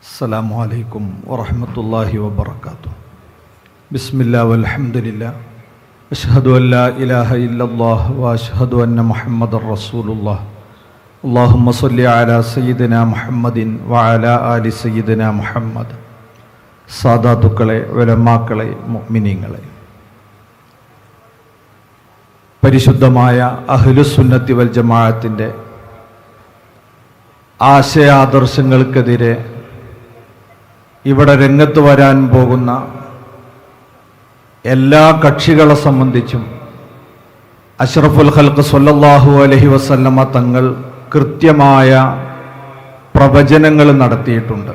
അസ്സലാമു അലൈക്കും വറഹ്മത്തുള്ളാഹി വബറകാതുഹു. ബിസ്മില്ലാഹി വൽഹംദുലില്ലാഹ് അഷ്ഹദു അല്ലാ ഇലാഹ ഇല്ലല്ലാഹ് വഅഷ്ഹദു അന്ന മുഹമ്മദർ റസൂലുള്ളാഹ്. അല്ലാഹുമ്മ സ്വല്ലി അലാ സയ്യിദിനാ മുഹമ്മദിൻ വഅലാ ആലി സയ്യിദിനാ മുഹമ്മദ്. സാദാത്തുക്കളെ, ഉലമാക്കളെ, മുഅ്മിനീങ്ങളെ, പരിശുദ്ധമായ അഹ്ലുസുന്നത്തി വൽ ജമാഅത്തിൻ്റെ ആശയാദർശങ്ങൾക്കെതിരെ ഇവിടെ രംഗത്ത് വരാൻ പോകുന്ന എല്ലാ കക്ഷികളെ സംബന്ധിച്ചും അഷ്റഫുൽ ഖൽഖ് സ്വല്ലല്ലാഹു അലൈഹി വസല്ലമ തങ്ങൾ കൃത്യമായ പ്രവചനങ്ങൾ നടത്തിയിട്ടുണ്ട്.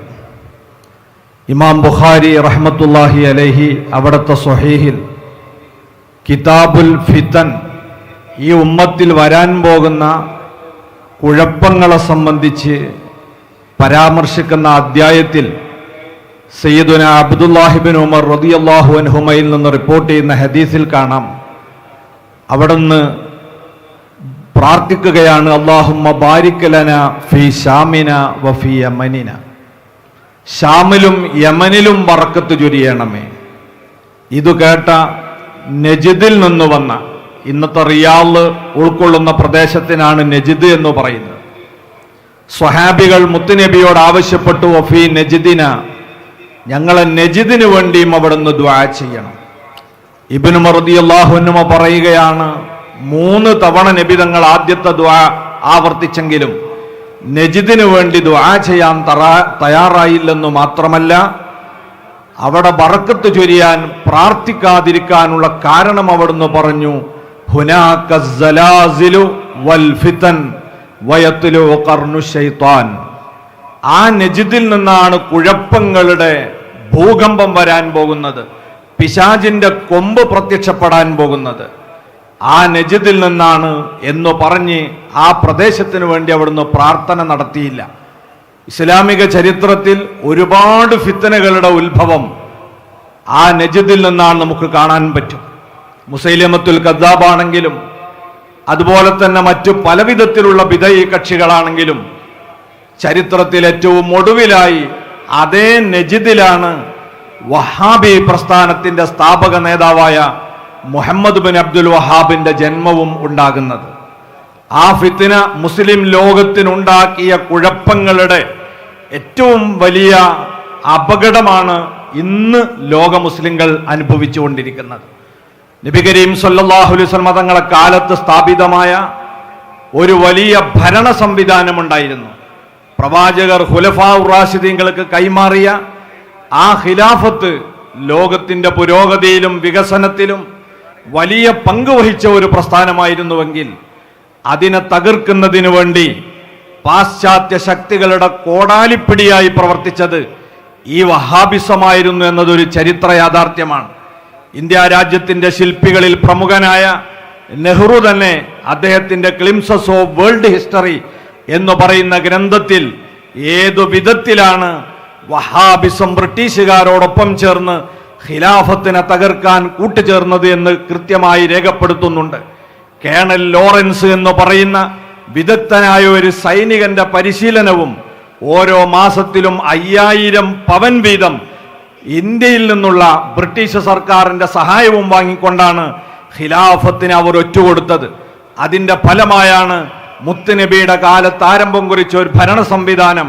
ഇമാം ബുഖാരി റഹ്മത്തുള്ളാഹി അലൈഹി അവിടുത്തെ സ്വഹീഹിൽ കിതാബുൽ ഫിതൻ, ഈ ഉമ്മത്തിൽ വരാൻ പോകുന്ന കുഴപ്പങ്ങളെ സംബന്ധിച്ച് പരാമർശിക്കുന്ന അധ്യായത്തിൽ സയ്യിദുന അബ്ദുല്ലാഹിബിൻ ഉമർ റളിയല്ലാഹു അൻഹുമയിൽ നിന്ന് റിപ്പോർട്ട് ചെയ്യുന്ന ഹദീസിൽ കാണാം, അവിടുന്ന് പ്രാർത്ഥിക്കുകയാണ്, അല്ലാഹുമ്മ ബാരിക് ലനാ ഫീ ശാമിന വഫീ യമനിന, ഷാമിലും യമനിലും ബറക്കത്ത് ചൊരിയണമേ. ഇത് കേട്ട നജിദിൽ നിന്ന് വന്ന, ഇന്നത്തെ റിയാദ് ഉൾക്കൊള്ളുന്ന പ്രദേശത്തിനാണ് നജിദ് എന്ന് പറയുന്നത്. സ്വഹാബികൾ മുത്തുനബിയോട് ആവശ്യപ്പെട്ടു, വഫീ നജിദിന, ഞങ്ങളെ നജിദിന് വേണ്ടിയും അവിടുന്ന് ദുആ ചെയ്യണം. ഇബ്നു ഉമർ റളിയല്ലാഹു അൻഹു പറയുകയാണ്, 3 തവണ നബി തങ്ങൾ ആദ്യത്തെ ദുആ ആവർത്തിച്ചെങ്കിലും നജിദിന് വേണ്ടി ദുആ ചെയ്യാൻ തയ്യാറായില്ലെന്നു മാത്രമല്ല, അവിടെ ബറക്കത്ത് ചൊരിയാൻ പ്രാർത്ഥിക്കാതിരിക്കാനുള്ള കാരണം അവിടുന്ന് പറഞ്ഞു, ഹുനാക സലാസിലു വൽ ഫിതൻ വയത്ലു ഖർനു ശൈത്താൻ. ആ നജിദിൽ നിന്നാണ് കുഴപ്പങ്ങളുടെ ഭൂകമ്പം വരാൻ പോകുന്നത്, പിശാചിന്റെ കൊമ്പ് പ്രത്യക്ഷപ്പെടാൻ പോകുന്നത്. ആ നജിദിൽ നിന്നാണ് എന്ന് പറഞ്ഞ് ആ പ്രദേശത്തിന് വേണ്ടി അവിടുന്ന് പ്രാർത്ഥന നടത്തിയില്ല. ഇസ്ലാമിക ചരിത്രത്തിൽ ഒരുപാട് ഫിത്തനകളുടെ ഉത്ഭവം ആ നജിദിൽ നിന്നാണ് നമുക്ക് കാണാൻ പറ്റും. മുസൈലിമത്തുൽ കദ്ദാബാണെങ്കിലും അതുപോലെ തന്നെ മറ്റു പലവിധത്തിലുള്ള ബിദഈ കക്ഷികളാണെങ്കിലും ചരിത്രത്തിൽ ഏറ്റവും ഒടുവിലായി അതേ നജിദിലാണ് വഹാബി പ്രസ്ഥാനത്തിന്റെ സ്ഥാപക നേതാവായ മുഹമ്മദ് ബിൻ അബ്ദുൽ വഹാബിന്റെ ജന്മവും ഉണ്ടാകുന്നത്. ആ ഫിത്ന മുസ്ലിം ലോകത്തിനുണ്ടാക്കിയ കുഴപ്പങ്ങളുടെ ഏറ്റവും വലിയ അപകടമാണ് ഇന്ന് ലോക മുസ്ലിങ്ങൾ അനുഭവിച്ചുകൊണ്ടിരിക്കുന്നത്. നബി കരീം സല്ലല്ലാഹു അലൈഹി വസല്ലം തങ്ങളുടെ കാലത്ത് സ്ഥാപിതമായ ഒരു വലിയ ഭരണ സംവിധാനമുണ്ടായിരുന്നു. പ്രവാചകർ ഖുലഫാ റാഷിദീങ്ങൾക്ക് കൈമാറിയ ആ ഖിലാഫത്ത് ലോകത്തിന്റെ പുരോഗതിയിലും വികസനത്തിലും വലിയ പങ്ക് വഹിച്ച ഒരു പ്രസ്ഥാനമായിരുന്നുവെങ്കിൽ അതിനെ തകർക്കുന്നതിനു വേണ്ടി പാശ്ചാത്യ ശക്തികളുടെ കോടാലിപ്പിടിയായി പ്രവർത്തിച്ചത് ഈ വഹാബിസമായിരുന്നു എന്നതൊരു ചരിത്ര യാഥാർത്ഥ്യമാണ്. ഇന്ത്യ രാജ്യത്തിന്റെ ശില്പികളിൽ പ്രമുഖനായ നെഹ്റു തന്നെ അദ്ദേഹത്തിന്റെ ക്ലിംസസ് ഓഫ് വേൾഡ് ഹിസ്റ്ററി എന്ന് പറയുന്ന ഗ്രന്ഥത്തിൽ ഏതു വിധത്തിലാണ് വഹാബിസം ബ്രിട്ടീഷുകാരോടൊപ്പം ചേർന്ന് ഖിലാഫത്തിനെ തകർക്കാൻ കൂട്ടുചേർന്നത് എന്ന് കൃത്യമായി രേഖപ്പെടുത്തുന്നുണ്ട്. കേണൽ ലോറൻസ് എന്ന് പറയുന്ന വിദഗ്ധനായ ഒരു സൈനികന്റെ പരിശീലനവും ഓരോ മാസത്തിലും 5000 പവൻ വീതം ഇന്ത്യയിൽ നിന്നുള്ള ബ്രിട്ടീഷ് സർക്കാരിന്റെ സഹായവും വാങ്ങിക്കൊണ്ടാണ് ഖിലാഫത്തിന് അവർ ഒറ്റുകൊടുത്തത്. അതിന്റെ ഫലമായാണ് മുത്തുനബിയുടെ കാലത്ത് ആരംഭം കുറിച്ച ഒരു ഭരണ സംവിധാനം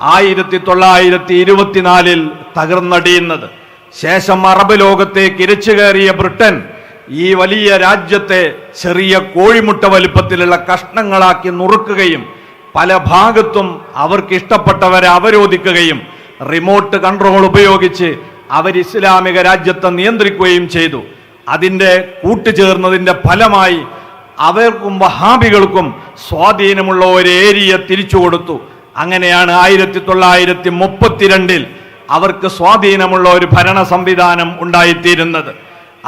1924 തകർന്നടിയുന്നത്. ശേഷം അറബ് ലോകത്തേക്ക് ഇരച്ചു കയറിയ ബ്രിട്ടൻ ഈ വലിയ രാജ്യത്തെ ചെറിയ കോഴിമുട്ട വലുപ്പത്തിലുള്ള കഷ്ണങ്ങളാക്കി നുറുക്കുകയും പല ഭാഗത്തും അവർക്ക് ഇഷ്ടപ്പെട്ടവരെ അവരോധിക്കുകയും റിമോട്ട് കൺട്രോൾ ഉപയോഗിച്ച് അവർ ഇസ്ലാമിക രാജ്യത്തെ നിയന്ത്രിക്കുകയും ചെയ്തു. അതിൻ്റെ കൂട്ടുചേർന്നതിൻ്റെ ഫലമായി അവർക്കും വഹാബികൾക്കും സ്വാധീനമുള്ള ഒരു ഏരിയ തിരിച്ചു കൊടുത്തു. അങ്ങനെയാണ് 1932 അവർക്ക് സ്വാധീനമുള്ള ഒരു ഭരണ സംവിധാനം ഉണ്ടായിത്തീരുന്നത്.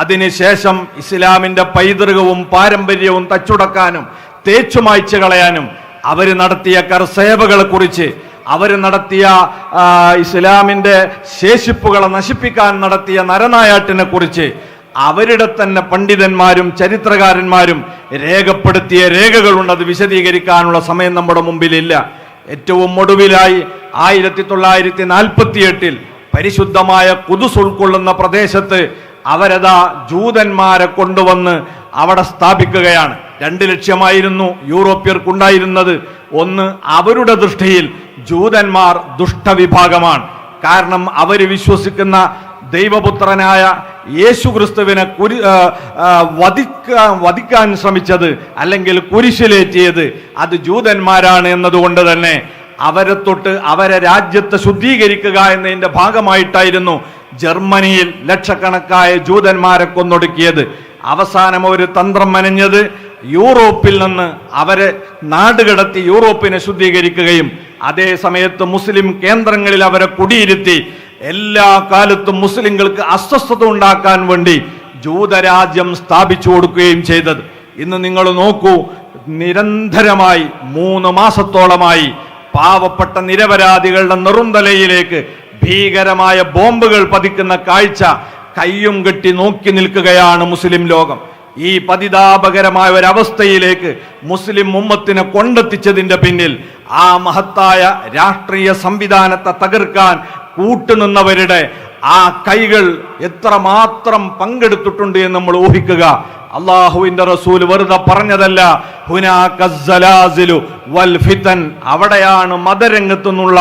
അതിനുശേഷം ഇസ്ലാമിൻ്റെ പൈതൃകവും പാരമ്പര്യവും തച്ചുടക്കാനും തേച്ചുമായ്ച്ചു കളയാനും അവർ നടത്തിയ കർസേവകളെ കുറിച്ച്, അവർ നടത്തിയ ഇസ്ലാമിൻ്റെ ശേഷിപ്പുകളെ നശിപ്പിക്കാൻ നടത്തിയ നരനായാട്ടിനെ കുറിച്ച് അവരുടെ തന്നെ പണ്ഡിതന്മാരും ചരിത്രകാരന്മാരും രേഖപ്പെടുത്തിയ രേഖകളുണ്ട്. അത് വിശദീകരിക്കാനുള്ള സമയം നമ്മുടെ മുമ്പിലില്ല. ഏറ്റവും ഒടുവിലായി 1948 പരിശുദ്ധമായ ഖുദ്സ് ഉൾക്കൊള്ളുന്ന പ്രദേശത്ത് അവരതാ ജൂതന്മാരെ കൊണ്ടുവന്ന് അവിടെ സ്ഥാപിക്കുകയാണ്. 2 ലക്ഷ്യമായിരുന്നു യൂറോപ്യർക്കുണ്ടായിരുന്നത്. ഒന്ന്, അവരുടെ ദൃഷ്ടിയിൽ ജൂതന്മാർ ദുഷ്ടവിഭാഗമാണ്. കാരണം അവർ വിശ്വസിക്കുന്ന ദൈവപുത്രനായ യേശുക്രിസ്തുവിനെ വധിക്കാൻ ശ്രമിച്ചത് അല്ലെങ്കിൽ കുരിശിലേറ്റിയത് അത് ജൂതന്മാരാണ് എന്നതുകൊണ്ട് തന്നെ അവരെ തൊട്ട് അവരെ രാജ്യത്തെ ശുദ്ധീകരിക്കുക എന്നതിൻ്റെ ഭാഗമായിട്ടായിരുന്നു ജർമ്മനിയിൽ ലക്ഷക്കണക്കായ ജൂതന്മാരെ കൊന്നൊടുക്കിയത്. അവസാനം ഒരു തന്ത്രം മെനഞ്ഞത് യൂറോപ്പിൽ നിന്ന് അവരെ നാടുകടത്തി യൂറോപ്പിനെ ശുദ്ധീകരിക്കുകയും അതേ സമയത്ത് മുസ്ലിം കേന്ദ്രങ്ങളിൽ അവരെ കുടിയിരുത്തി എല്ലാ കാലത്തും മുസ്ലിങ്ങൾക്ക് അസ്വസ്ഥത ഉണ്ടാക്കാൻ വേണ്ടി ജൂതരാജ്യം സ്ഥാപിച്ചു കൊടുക്കുകയും ചെയ്തത്. ഇന്ന് നിങ്ങൾ നോക്കൂ, നിരന്തരമായി 3 മാസത്തോളമായി പാവപ്പെട്ട നിരപരാധികളുടെ നെറുന്തലയിലേക്ക് ഭീകരമായ ബോംബുകൾ പതിക്കുന്ന കാഴ്ച കയ്യും കെട്ടി നോക്കി നിൽക്കുകയാണ് മുസ്ലിം ലോകം. ഈ പതിതാപകരമായ ഒരവസ്ഥയിലേക്ക് മുസ്ലിം ഉമ്മത്തിനെ കൊണ്ടെത്തിച്ചതിൻ്റെ പിന്നിൽ ആ മഹത്തായ രാഷ്ട്രീയ സംവിധാനത്തെ തകർക്കാൻ കൂട്ടുനിന്നവരുടെ ആ കൈകൾ എത്രമാത്രം പങ്കെടുത്തിട്ടുണ്ട് എന്ന് നമ്മൾ ഊഹിക്കുക. അള്ളാഹുവിന്റെ റസൂൽ വെറുതെ പറഞ്ഞതല്ല, വൽ ഫിതൻ, അവിടെയാണ് മതരംഗത്തു നിന്നുള്ള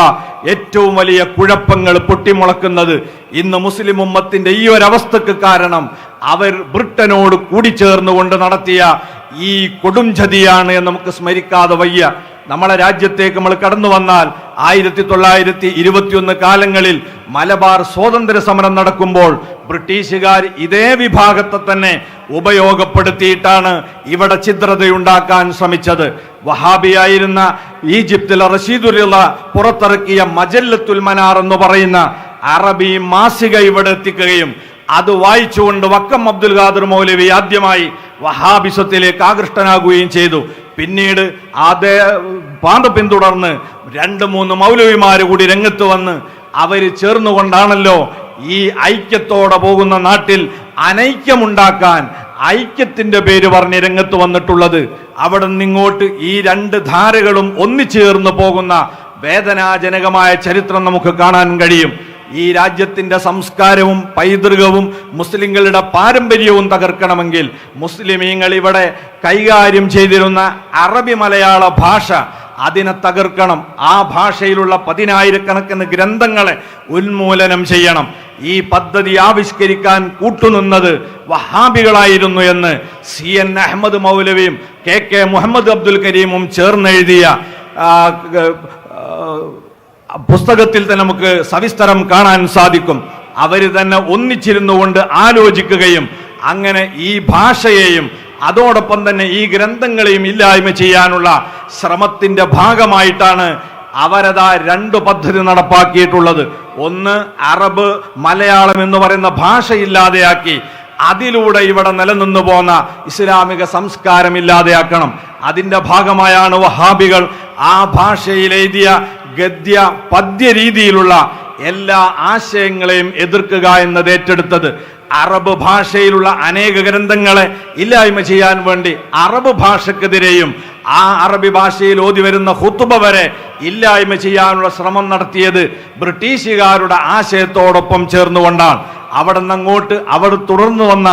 ഏറ്റവും വലിയ കുഴപ്പങ്ങൾ പൊട്ടിമുളക്കുന്നത്. ഇന്ന് മുസ്ലിം ഉമ്മത്തിന്റെ ഈ ഒരവസ്ഥക്ക് കാരണം അവർ ബ്രിട്ടനോട് കൂടിച്ചേർന്നുകൊണ്ട് നടത്തിയ ഈ കൊടുംചതിയാണ് എന്ന് നമുക്ക് സ്മരിക്കാതെ വയ്യ. നമ്മളെ രാജ്യത്തേക്ക് നമ്മൾ കടന്നു വന്നാൽ 1921 കാലങ്ങളിൽ മലബാർ സ്വാതന്ത്ര്യ സമരം നടക്കുമ്പോൾ ബ്രിട്ടീഷുകാർ ഇതേ വിഭാഗത്തെ തന്നെ ഉപയോഗപ്പെടുത്തിയിട്ടാണ് ഇവിടെ ഛിദ്രതയുണ്ടാക്കാൻ ശ്രമിച്ചത്. വഹാബിയായിരുന്ന ഈജിപ്തിലെ റഷീദുല്ല പുറത്തിറക്കിയ മജല്ലത്തുൽ മനാർ എന്ന് പറയുന്ന അറബി മാസിക ഇവിടെ എത്തിക്കുകയും അത് വായിച്ചുകൊണ്ട് വക്കം അബ്ദുൽ ഖാദർ മൗലവി ആദ്യമായി വഹാബിസത്തിലേക്ക് ആകൃഷ്ടനാകുകയും ചെയ്തു. പിന്നീട് അതേ പാത പിന്തുടർന്ന് 2-3 മൗലവിമാര് കൂടി രംഗത്ത് വന്ന് അവർ ചേർന്നുകൊണ്ടാണല്ലോ ഈ ഐക്യത്തോടെ പോകുന്ന നാട്ടിൽ അനൈക്യമുണ്ടാക്കാൻ ഐക്യത്തിന്റെ പേര് പറഞ്ഞ് രംഗത്ത് വന്നിട്ടുള്ളത്. അവിടെ നിന്നിങ്ങോട്ട് ഈ 2 ധാരകളും ഒന്നിച്ചേർന്ന് പോകുന്ന വേദനാജനകമായ ചരിത്രം നമുക്ക് കാണാൻ കഴിയും. ഈ രാജ്യത്തിന്റെ സംസ്കാരവും പൈതൃകവും മുസ്ലിങ്ങളുടെ പാരമ്പര്യവും തകർക്കണമെങ്കിൽ മുസ്ലിമീങ്ങൾ ഇവിടെ കൈകാര്യം ചെയ്തിരുന്ന അറബി മലയാള ഭാഷ അതിനെ തകർക്കണം. ആ ഭാഷയിലുള്ള 10,000-കണക്കിന് ഗ്രന്ഥങ്ങളെ ഉന്മൂലനം ചെയ്യണം. ഈ പദ്ധതി ആവിഷ്കരിക്കാൻ കൂട്ടുനിന്നത് വഹാബികളായിരുന്നു എന്ന് CN അഹമ്മദ് മൗലവിയും KK മുഹമ്മദ് അബ്ദുൽ കരീമും ചേർന്നെഴുതിയ പുസ്തകത്തിൽ തന്നെ നമുക്ക് സവിസ്തരം കാണാൻ സാധിക്കും. അവർ തന്നെ ഒന്നിച്ചിരുന്നു കൊണ്ട് ആലോചിക്കുകയും അങ്ങനെ ഈ ഭാഷയെയും അതോടൊപ്പം തന്നെ ഈ ഗ്രന്ഥങ്ങളെയും ഇല്ലായ്മ ചെയ്യാനുള്ള ശ്രമത്തിന്റെ ഭാഗമായിട്ടാണ് അവരതാ 2 പദ്ധതി നടപ്പാക്കിയിട്ടുള്ളത്. ഒന്ന്, അറബ് മലയാളം എന്ന് പറയുന്ന ഭാഷ ഇല്ലാതെയാക്കി അതിലൂടെ ഇവിടെ നിലനിന്നു പോന്ന ഇസ്ലാമിക സംസ്കാരം ഇല്ലാതെയാക്കണം. അതിന്റെ ഭാഗമായാണ് വഹാബികൾ ആ ഭാഷയിൽ എഴുതിയ ഗദ്യ പദ്യ രീതിയിലുള്ള എല്ലാ ആശയങ്ങളെയും എതിർക്കുക എന്നത് ഏറ്റെടുത്തത്. അറബ് ഭാഷയിലുള്ള അനേക ഗ്രന്ഥങ്ങളെ ഇല്ലായ്മ ചെയ്യാൻ വേണ്ടി അറബ് ഭാഷക്കെതിരെയും ആ അറബി ഭാഷയിൽ ഓതി വരുന്ന ഖുത്ബ വരെ ഇല്ലായ്മ ചെയ്യാനുള്ള ശ്രമം നടത്തിയത് ബ്രിട്ടീഷുകാരുടെ ആശയത്തോടൊപ്പം ചേർന്നുകൊണ്ടാണ്. അവിടെ നിന്നങ്ങോട്ട് അവർ തുടർന്നു വന്ന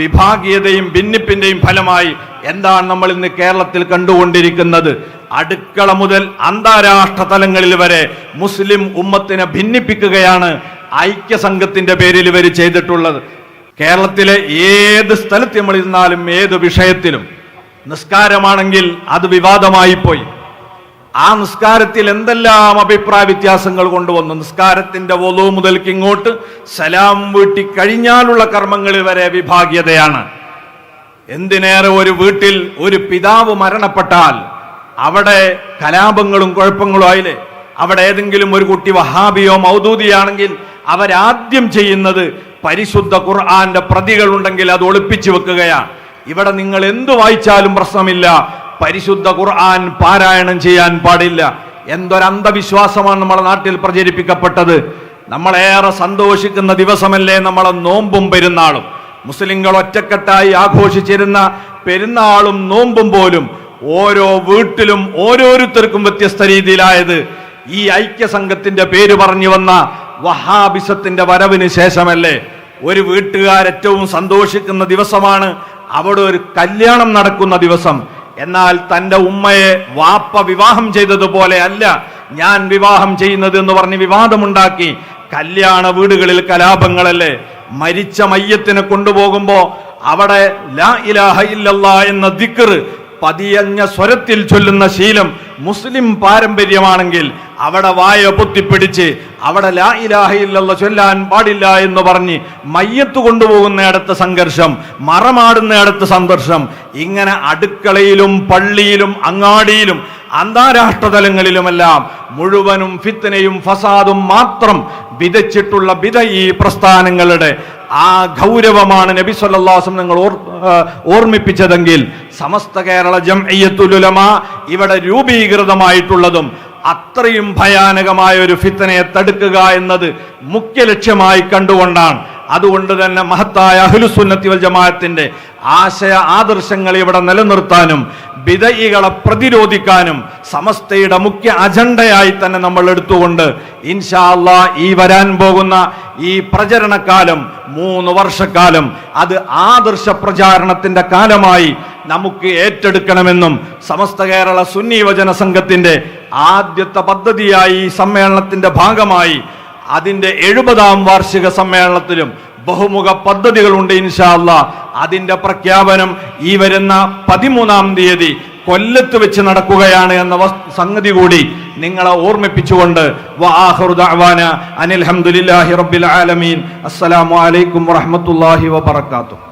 വിഭാഗീയതയും ഭിന്നിപ്പിന്റെയും ഫലമായി എന്താണ് നമ്മൾ ഇന്ന് കേരളത്തിൽ കണ്ടുകൊണ്ടിരിക്കുന്നത്? അടുക്കള മുതൽ അന്താരാഷ്ട്ര തലങ്ങളിൽ വരെ മുസ്ലിം ഉമ്മത്തിനെ ഭിന്നിപ്പിക്കുകയാണ് ഐക്യസംഘത്തിന്റെ പേരിൽ ഇവർ ചെയ്തിട്ടുള്ളത്. കേരളത്തിലെ ഏത് സ്ഥലത്ത് നമ്മൾ ഇരുന്നാലും ഏത് വിഷയത്തിലും നിസ്കാരമാണെങ്കിൽ അത് വിവാദമായി പോയി. ആ നിസ്കാരത്തിൽ എന്തെല്ലാം അഭിപ്രായ വ്യത്യാസങ്ങൾ കൊണ്ടുവന്നു. നിസ്കാരത്തിന്റെ വൊളു മുതൽക്ക് ഇങ്ങോട്ട് സലാം വീട്ടി കഴിഞ്ഞാലുള്ള കർമ്മങ്ങളിൽ വരെ വിഭാഗീയതയാണ്. എന്തിനേറെ ഒരു വീട്ടിൽ ഒരു പിതാവ് മരണപ്പെട്ടാൽ അവിടെ കലാപങ്ങളും കുഴപ്പങ്ങളും ആയില്ലേ? അവിടെ ഏതെങ്കിലും ഒരു കുട്ടി വഹാബിയോ മൗദൂദിയാണെങ്കിൽ അവരാദ്യം ചെയ്യുന്നത് പരിശുദ്ധ ഖുർആന്റെ പ്രതികൾ ഉണ്ടെങ്കിൽ അത് ഒളിപ്പിച്ചു വെക്കുകയാണ്. ഇവിടെ നിങ്ങൾ എന്തു വായിച്ചാലും പ്രശ്നമില്ല, പരിശുദ്ധ ഖുർആൻ പാരായണം ചെയ്യാൻ പാടില്ല. എന്തൊരന്ധവിശ്വാസമാണ് നമ്മുടെ നാട്ടിൽ പ്രചരിപ്പിക്കപ്പെട്ടത്. നമ്മളേറെ സന്തോഷിക്കുന്ന ദിവസമല്ലേ നമ്മളെ നോമ്പും പെരുന്നാളും. മുസ്ലിങ്ങൾ ഒറ്റക്കെട്ടായി ആഘോഷിച്ചിരുന്ന പെരുന്നാളും നോമ്പും പോലും ഓരോ വീട്ടിലും ഓരോരുത്തർക്കും വ്യത്യസ്ത രീതിയിലായത് ഈ ഐക്യസംഘത്തിന്റെ പേര് പറഞ്ഞു വന്ന വഹാബിസത്തിന്റെ വരവിന് ശേഷമല്ലേ? ഒരു വീട്ടുകാർ ഏറ്റവും സന്തോഷിക്കുന്ന ദിവസമാണ് അവിടെ ഒരു കല്യാണം നടക്കുന്ന ദിവസം. എന്നാൽ തന്റെ ഉമ്മയെ വാപ്പ വിവാഹം ചെയ്തതുപോലെ അല്ല ഞാൻ വിവാഹം ചെയ്യുന്നത് എന്ന് പറഞ്ഞ് വിവാദമുണ്ടാക്കി. കല്യാണ വീടുകളിൽ കലാപങ്ങളല്ലേ? മരിച്ച മയ്യത്തിനെ കൊണ്ടുപോകുമ്പോ അവിടെ ലാ ഇലാഹ ഇല്ലല്ലാഹ് എന്ന ദിക്ർ പതിയഞ്ഞ സ്വരത്തിൽ ചൊല്ലുന്ന ശീലം മുസ്ലിം പാരമ്പര്യമാണെങ്കിൽ അവിടെ വായ പൊത്തിപ്പിടിച്ച് അവിടെ ലാ ഇലാഹ ഇല്ലല്ലാഹ് ചൊല്ലാൻ പാടില്ല എന്ന് പറഞ്ഞ് മയ്യത്ത് കൊണ്ടുപോകുന്നയിടത്ത് സംഘർഷം, മറമാടുന്നയിടത്ത് സംഘർഷം. ഇങ്ങനെ അടുക്കളയിലും പള്ളിയിലും അങ്ങാടിയിലും അന്താരാഷ്ട്ര തലങ്ങളിലുമെല്ലാം മുഴുവനും ഫിത്നയും ഫസാദും മാത്രം വിതച്ചിട്ടുള്ള ബിദഈ പ്രസ്ഥാനങ്ങളുടെ ആ ഗൗരവമാണ് നബി സല്ലല്ലാഹു അലൈഹി വസല്ലം നിങ്ങൾ ഓർമ്മിപ്പിച്ചതെങ്കിൽ സമസ്ത കേരള ജംഇയ്യത്തുൽ ഉലമ ഇവിടെ രൂപീകൃതമായിട്ടുള്ളതും അത്രയും ഭയാനകമായ ഒരു ഫിത്നയെ തടുക്കുക എന്നത് മുഖ്യ ലക്ഷ്യമായി കണ്ടുകൊണ്ടാണ്. അതുകൊണ്ട് തന്നെ മഹത്തായ അഹ്ലുസുന്നത്തി വൽ ജമാഅത്തിന്റെ ആശയ ആദർശങ്ങൾ ഇവിടെ നിലനിർത്താനും ബിദഈകളെ പ്രതിരോധിക്കാനും സമസ്തയുടെ മുഖ്യ അജണ്ടയായി തന്നെ നമ്മൾ എടുത്തുകൊണ്ട് ഇൻഷാ അല്ലാഹ് ഈ വരാൻ പോകുന്ന ഈ പ്രചരണകാലം 3 വർഷക്കാലം അത് ആദർശ പ്രചാരണത്തിന്റെ കാലമായി നമുക്ക് ഏറ്റെടുക്കണമെന്നും സമസ്ത കേരള സുന്നി യുവജന സംഘത്തിന്റെ ആദ്യത്തെ പദ്ധതിയായി ഈ സമ്മേളനത്തിന്റെ ഭാഗമായി അതിന്റെ 70ാം വാർഷിക സമ്മേളനത്തിലും ബഹുമുഖ പദ്ധതികളുണ്ട് ഇൻഷാ അല്ലാഹ്. അതിന്റെ പ്രഖ്യാപനം ഈ വരുന്ന 13ാം തീയതി കൊല്ലത്ത് വെച്ച് നടക്കുകയാണ് എന്ന സംഗതി കൂടി നിങ്ങളെ ഓർമ്മിപ്പിച്ചുകൊണ്ട് വആഖിറു ദഅവാന അനിൽ ഹംദുലില്ലാഹി റബ്ബിൽ ആലമീൻ. അസ്സലാമു അലൈക്കും വറഹ്മത്തുള്ളാഹി വബറകാതുഹു.